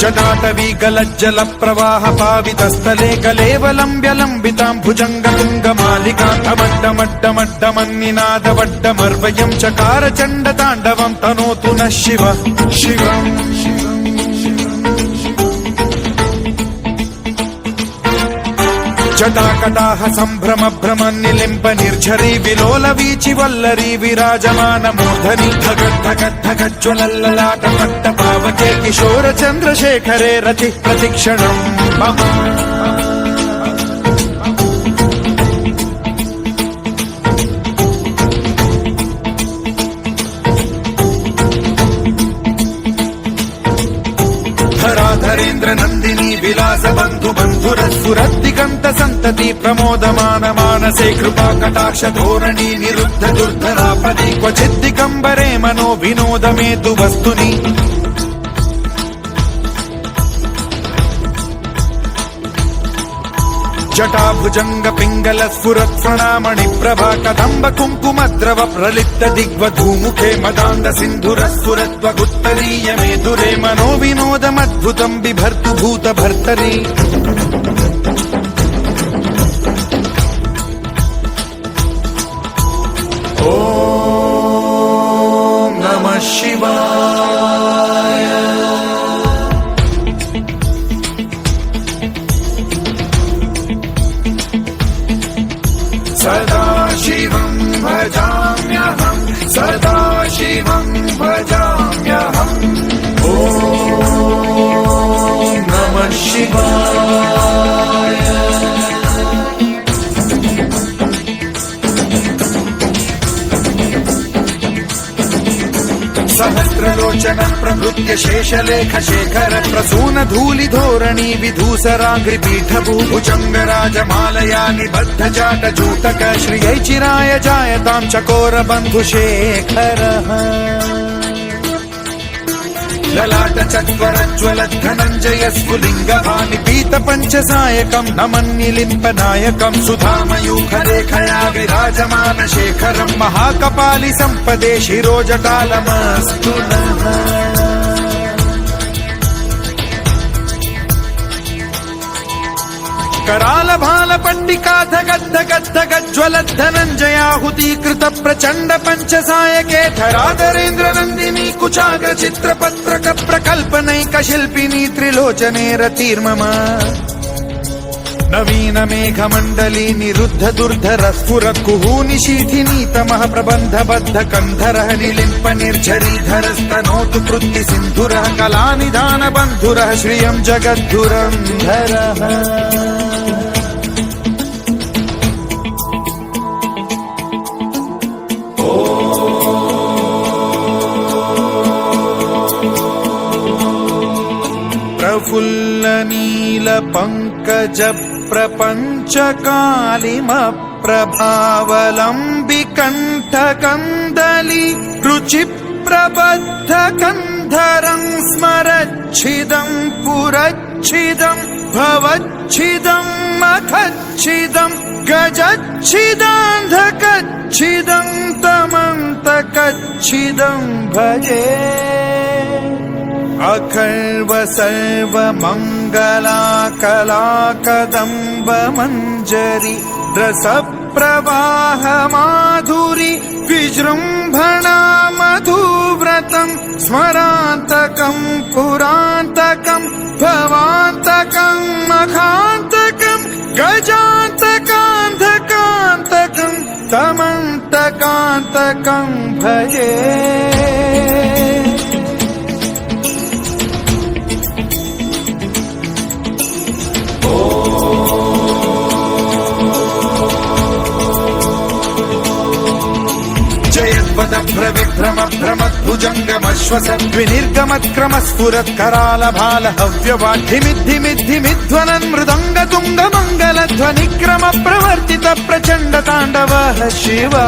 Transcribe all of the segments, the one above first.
जटाटवीगलज्जल प्रवाह पावितस्थले कलेवलम्ब्य लम्बितां भुजङ्गतुङ्गमालिकान्तमड्डमड्डमड्डमन्निनादवड्डमर्वयं चकार चण्डताण्डवं तनोतु नः शिवः शिवम् जटाकटाह सम्भ्रम भ्रम निलिम्ब निर्झरी विलोल वीचि वल्लरी विराजमान मूर्धनि धगद्धगद्धगज्ज्वलल्ललाट पट्ट पावके किशोर चन्द्रशेखरे रति प्रतिक्षणम् मम धराधरेन्द्र नन्दिनी विलास बन्धु बन्धुरस्फुरद्दिगन्त सन्तति प्रमोदमान मानसे कृपा कटाक्ष धोरणी निरुद्ध दुर्धरापदि क्वचिद्दिगम्बरे मनो विनोद मेतु वस्तुनि जटाभुजंग पिंगल स्फुरत् प्रणामणि प्रभा कदम्ब कुङ्कुमद्रव प्रलिप्त दिग्वधूमुखे मदान्द सिन्धुर स्फुरत्वगुत्तरीय मेधुरे मनो विनोदमद्भुतं बिभर्तु भूत भर्तरि ॐ नमः शिवाय सदा शिवं भजाम्यहं सदा शिवं भजाम्यहम् ॐ नमः शिवाय सहस्रलोचन प्रभृत्य शेषलेख शेखर प्रसून धूलि धोरणी विधूसराग्रि पीठभूभुजंग राजमालया निबद्ध जाट जूटक श्रियै चिराय जायतां चकोर बन्धु शेखरः ललाट चत्वरज्वल धनञ्जय स्फुलिङ्गभानि पीत पञ्चसायकं नमन्निलिम्प नायकं सुधामयूखरेखया विराजमान शेखरं महाकपालि सम्पदे शिरोजटालमस्तु नः कराल भाल पंडिका धगद्धगद्धगज्ज्वलत् धनञ्जयाहुतीकृत प्रचण्ड पञ्चसायके धराधरेन्द्र नन्दिनी कुचाग्र चित्रपत्रक प्रकल्पनैक शिल्पिनी त्रिलोचने रतिर्मम नवीन मेघमण्डली निरुद्ध दुर्धर स्फुर कुहूनि शीथिनी तमः प्रबन्ध बद्ध कन्धरः निलिम्प निर्झरीधरस्तनोतु कृत्ति सिन्धुरः कलानिधान बन्धुरः श्रियं जगद्धुरन्धरः प्रफुल्ल नील पंकज प्रपंच कालिम प्रभावलंबि कंठ कंदली रुचि प्रबद्ध कंधरं स्मरच्छिदं पुरच्छिदं भवच्छिदं मखच्छिदं गजच्छिदान्धकच्छिदं तमन्तकच्छिदं भजे अखर्व सर्व मंगला कला कदम्ब मंजरी रस प्रवाह माधुरी विजृंभणा मधुव्रतं स्मरान्तकं पुरान्तकं भवान्तकं मखान्तकं गजान्तकान्धकान्तकं तमन्तकान्तकं भजे विभ्रम भ्रमद्भुजङ्गमश्वसद्विनिर्गमत्क्रम स्फुरत् कराल भाल हव्यवाढ्धिमिद्धिमिद्धिमिध्वनन् मृदङ्ग तुङ्ग मङ्गलध्वनिक्रम प्रवर्तित प्रचण्ड ताण्डवः शिवा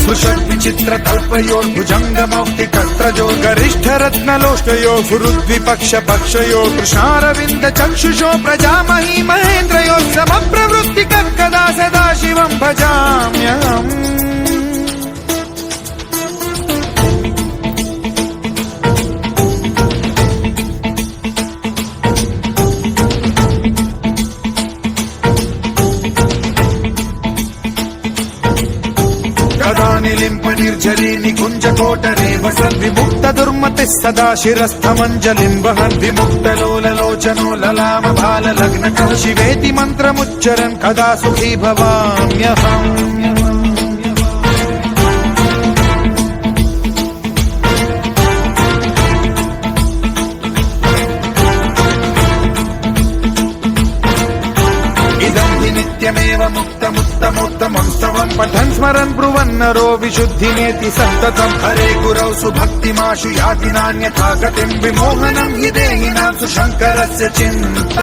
सुषड्विचित्र कल्पयोर्भुजङ्गमौक्ति कत्रजो गरिष्ठ रत्नलोष्टयो गुरुद्विपक्ष पक्षयो कृशारविन्द चक्षुषो प्रजामही महेन्द्रयो समप्रवृत्ति कदा सदा शिवं भजाम्यहम् ॐ वसन् विमुक्त दुर्मतिः सदा शिरस्थमञ्जलिं वहन् विमुक्तलोललोचनो ललाम भाललग्नकः शिवेति मन्त्रमुच्चरन् कदा सुखी भवाम्यहम् नित्यमेव मुक्तमुत्तमोत्तमं स्तवम् पठन् स्मरन् ब्रुवन्नरो विशुद्धिमेति सन्ततम् हरे गुरौ सुभक्तिमाशु याति नान्यथा गतिम् विमोहनम् हि देहिनां सुशङ्करस्य चिन्ता